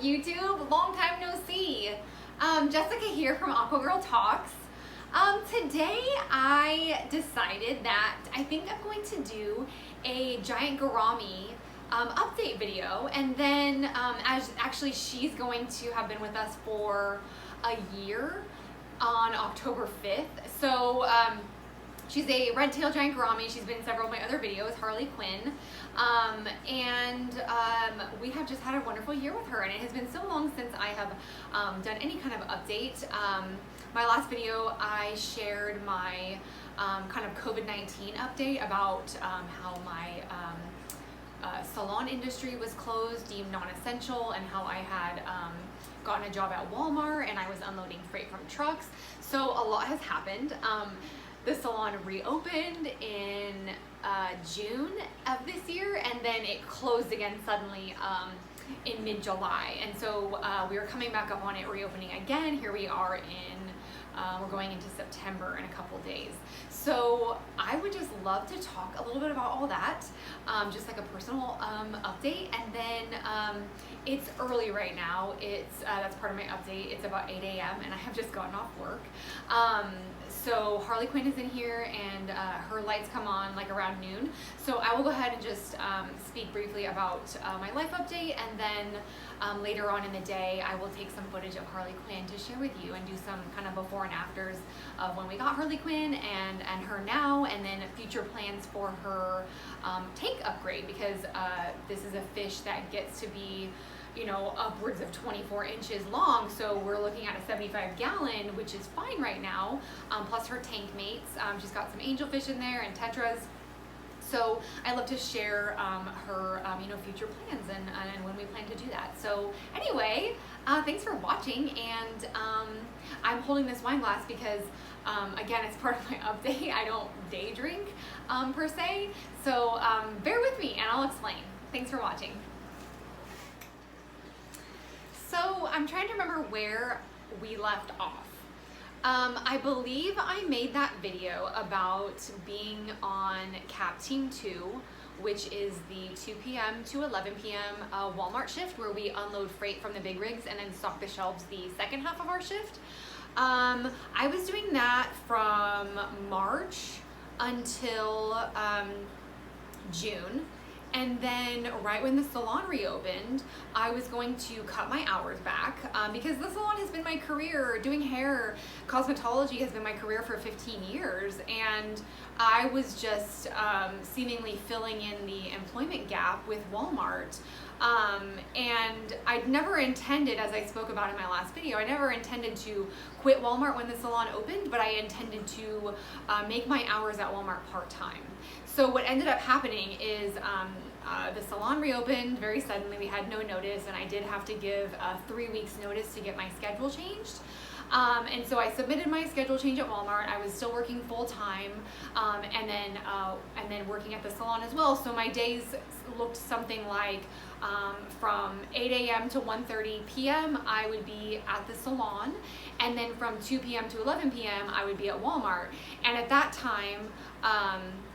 YouTube? Long time no see. Jessica here from Aqua Girl Talks. Today I decided that I think I'm going to do a giant gourami update video, and then actually she's going to have been with us for a year on October 5th. So she's a Red Tail Giant Gourami. She's been in several of my other videos, Harley Quinn. We have just had a wonderful year with her, and it has been so long since I have done any kind of update. My last video, I shared my kind of COVID-19 update about how my salon industry was closed, deemed non-essential, and how I had gotten a job at Walmart and I was unloading freight from trucks. So a lot has happened. The salon reopened in June of this year, and then it closed again suddenly in mid-July. And so we were coming back up on it reopening again. Here we are we're going into September in a couple days. So I would just love to talk a little bit about all that, just like a personal update. And then it's early right now. That's part of my update. It's about 8 a.m. and I have just gotten off work. So Harley Quinn is in here, and her lights come on like around noon. So I will go ahead and just speak briefly about my life update, and then later on in the day I will take some footage of Harley Quinn to share with you and do some kind of before and afters of when we got Harley Quinn and her now, and then future plans for her tank upgrade, because this is a fish that gets to be, you know, upwards of 24 inches long. So we're looking at a 75 gallon, which is fine right now, plus her tank mates. She's got some angelfish in there and tetras. So I love to share her future plans and when we plan to do that. So anyway, thanks for watching, and I'm holding this wine glass because again, it's part of my update. I don't day drink per se, so bear with me and I'll explain. Thanks for watching. So I'm trying to remember where we left off. I believe I made that video about being on Cap Team 2, which is the 2 p.m. to 11 p.m. Walmart shift, where we unload freight from the big rigs and then stock the shelves the second half of our shift. I was doing that from March until June. And then right when the salon reopened, I was going to cut my hours back because the salon has been my career. Doing hair, cosmetology has been my career for 15 years. And I was just seemingly filling in the employment gap with Walmart. And I'd never intended, as I spoke about in my last video, I never intended to quit Walmart when the salon opened, but I intended to make my hours at Walmart part-time. So what ended up happening is the salon reopened very suddenly. We had no notice, and I did have to give 3 weeks notice to get my schedule changed. And so I submitted my schedule change at Walmart. I was still working full time, and then working at the salon as well. So my days looked something like from 8 a.m. to 1:30 p.m. I would be at the salon, and then from 2 p.m. to 11 p.m. I would be at Walmart. And at that time,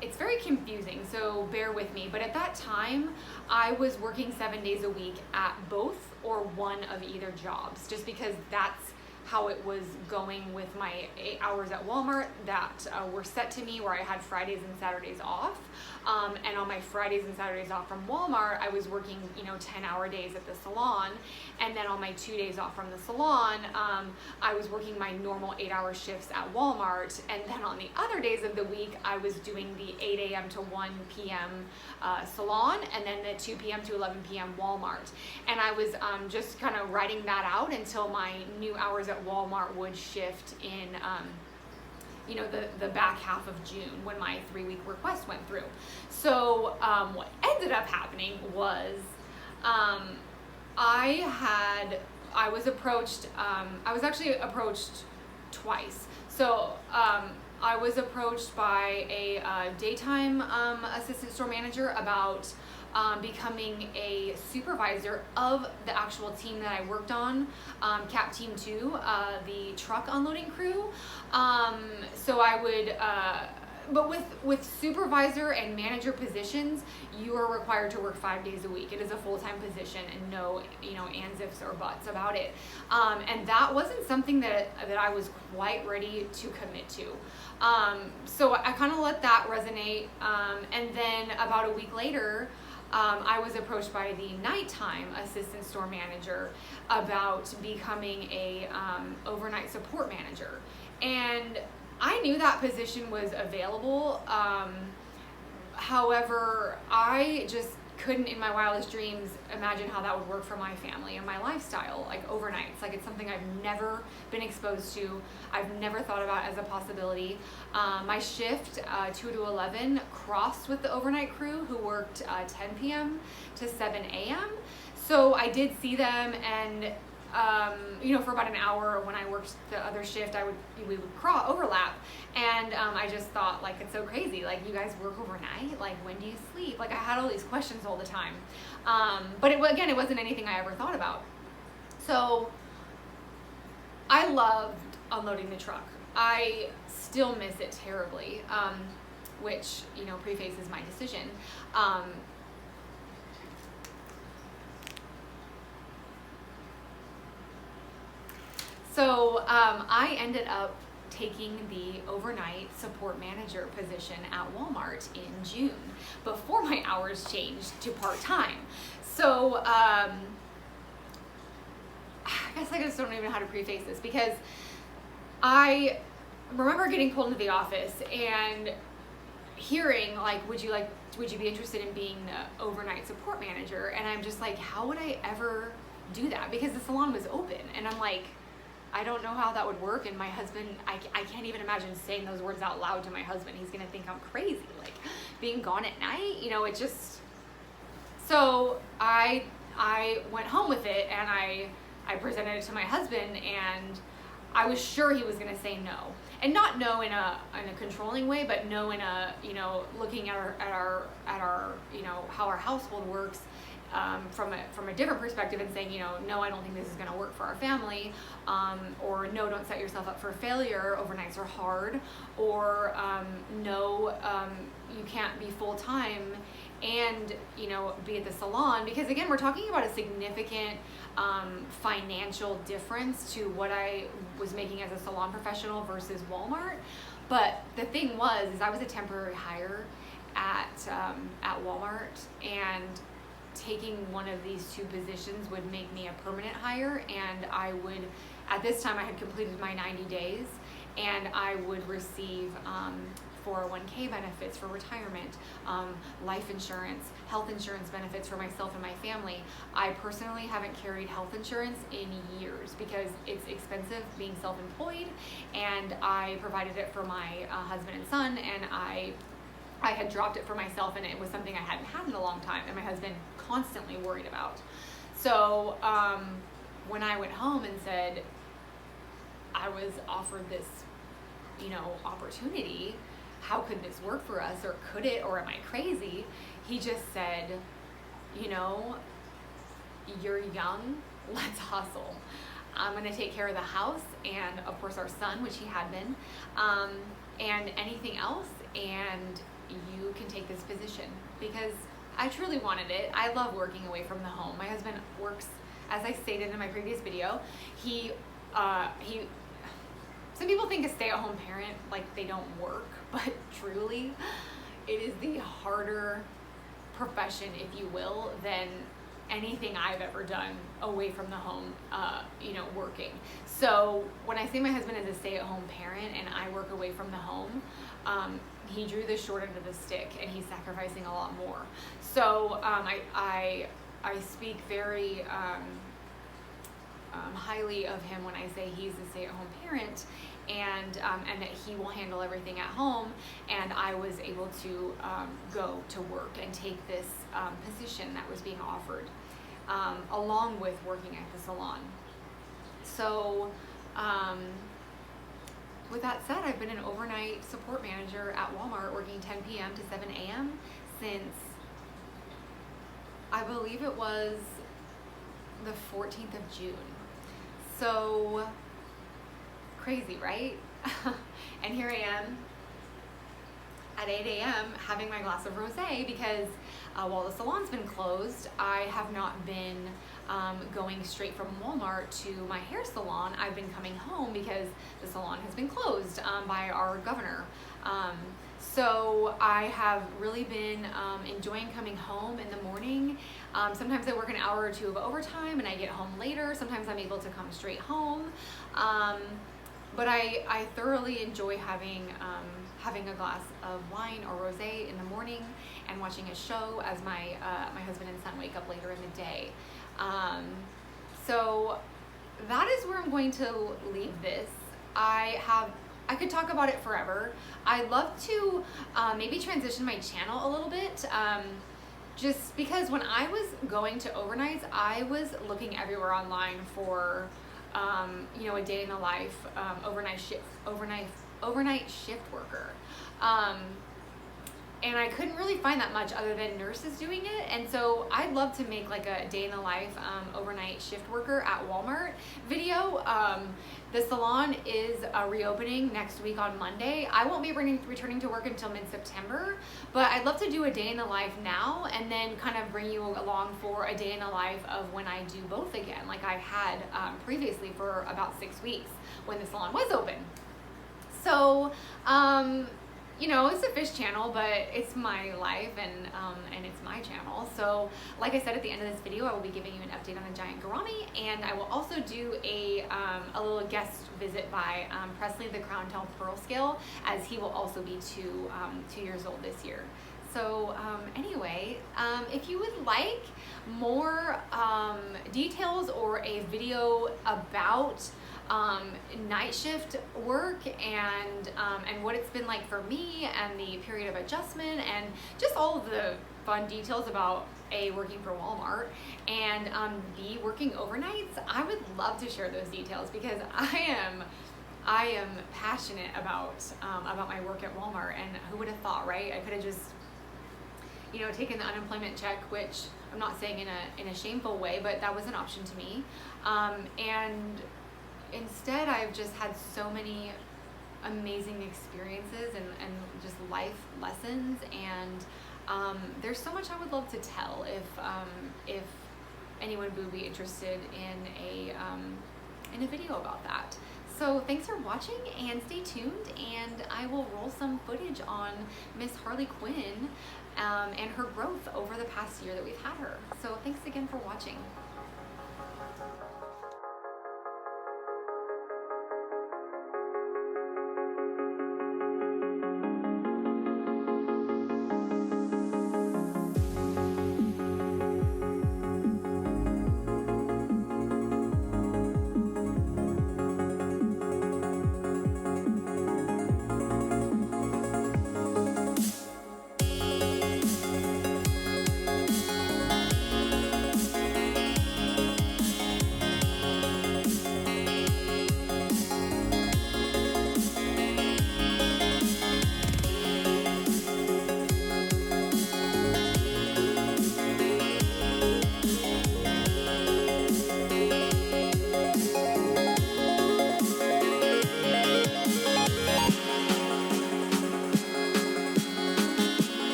it's very confusing, so bear with me. But at that time, I was working 7 days a week at both or one of either jobs, just because that's how it was going with my 8 hours at Walmart that were set to me, where I had Fridays and Saturdays off. And on my Fridays and Saturdays off from Walmart, I was working, 10-hour days at the salon. And then on my 2 days off from the salon, I was working my normal 8-hour shifts at Walmart. And then on the other days of the week, I was doing the 8 a.m. to 1 p.m. Salon, and then the 2 p.m. to 11 p.m. Walmart. And I was just kind of writing that out until my new hours at Walmart would shift in the back half of June, when my 3-week request went through. So what ended up happening was I was actually approached twice. So I was approached by a daytime assistant store manager about becoming a supervisor of the actual team that I worked on, Cap Team 2, the truck unloading crew. So I would but with supervisor and manager positions, you are required to work 5 days a week. It is a full-time position, and no, ands, ifs, or buts about it. And that wasn't something that I was quite ready to commit to. So I kind of let that resonate. And then about a week later, I was approached by the nighttime assistant store manager about becoming a overnight support manager. And I knew that position was available. However, I just couldn't in my wildest dreams imagine how that would work for my family and my lifestyle, like overnights. Like, it's something I've never been exposed to. I've never thought about as a possibility. My shift, 2 to 11, crossed with the overnight crew who worked 10 p.m. to 7 a.m. So I did see them, and for about an hour when I worked the other shift, we would overlap, and I just thought, like, it's so crazy. Like, you guys work overnight? Like, when do you sleep? Like, I had all these questions all the time. But it wasn't anything I ever thought about. So I loved unloading the truck. I still miss it terribly, which, prefaces my decision. So I ended up taking the overnight support manager position at Walmart in June before my hours changed to part-time. So I guess I just don't even know how to preface this, because I remember getting pulled into the office and hearing, like, would you be interested in being the overnight support manager? And I'm just like, how would I ever do that? Because the salon was open, and I'm like, I don't know how that would work. And my husband, I can't even imagine saying those words out loud to my husband. He's gonna think I'm crazy, like being gone at night, it just, so I went home with it, and I presented it to my husband, and I was sure he was gonna say no. And not no in a controlling way, but no in a, looking at our how our household works, from a different perspective, and saying, no, I don't think this is going to work for our family, or no, don't set yourself up for failure. Overnights are hard, or no, you can't be full time and be at the salon, because again, we're talking about a significant financial difference to what I was making as a salon professional versus Walmart. But the thing is I was a temporary hire at Walmart, and taking one of these two positions would make me a permanent hire, and I would, at this time, I had completed my 90 days, and I would receive 401k benefits for retirement, life insurance, health insurance benefits for myself and my family. I personally haven't carried health insurance in years because it's expensive being self-employed, and I provided it for my husband and son, and I had dropped it for myself, and it was something I hadn't had in a long time, and my husband constantly worried about. So when I went home and said I was offered this, opportunity, how could this work for us, or could it, or am I crazy? He just said, you're young, let's hustle. I'm gonna take care of the house, and of course our son, which he had been, and anything else, and you can take this position, because I truly wanted it. I love working away from the home. My husband works, as I stated in my previous video, he some people think a stay-at-home parent, like, they don't work, but truly, it is the harder profession, if you will, than anything I've ever done away from the home, working. So when I say my husband is a stay-at-home parent and I work away from the home, he drew the short end of the stick, and he's sacrificing a lot more. So I speak very highly of him when I say he's a stay-at-home parent, and that he will handle everything at home, and I was able to go to work and take this position that was being offered, along with working at the salon. So with that said, I've been an overnight support manager at Walmart, working 10 p.m. to 7 a.m. since, I believe it was the 14th of June. So crazy, right? And here I am, at 8 a.m. having my glass of rosé because while the salon's been closed, I have not been going straight from Walmart to my hair salon. I've been coming home because the salon has been closed by our governor. So I have really been enjoying coming home in the morning. Sometimes I work an hour or two of overtime and I get home later. Sometimes I'm able to come straight home. But I thoroughly enjoy having a glass of wine or rosé in the morning and watching a show as my husband and son wake up later in the day. So that is where I'm going to leave this. I could talk about it forever. I'd love to maybe transition my channel a little bit, just because when I was going to overnights, I was looking everywhere online for a day in the life overnight shift worker. And I couldn't really find that much other than nurses doing it. And so I'd love to make like a day in the life overnight shift worker at Walmart video. The salon is reopening next week on Monday. I won't be returning to work until mid-September, but I'd love to do a day in the life now and then kind of bring you along for a day in the life of when I do both again, like I had previously for about 6 weeks when the salon was open. So, it's a fish channel, but it's my life and it's my channel. So like I said, at the end of this video, I will be giving you an update on the giant gourami, and I will also do a little guest visit by Presley the Crown Tail Pearl Scale, as he will also be 2 years old this year. So anyway, if you would like more details or a video about night shift work and what it's been like for me and the period of adjustment and just all of the fun details about A, working for Walmart, and B, working overnights, I would love to share those details because I am passionate about my work at Walmart, and who would have thought, right? I could have just taken the unemployment check, which I'm not saying in a shameful way, but that was an option to me, and instead I've just had so many amazing experiences and just life lessons, and there's so much I would love to tell if anyone would be interested in a video about that. So thanks for watching, and stay tuned, and I will roll some footage on Miss Harley Quinn and her growth over the past year that we've had her. So thanks again for watching.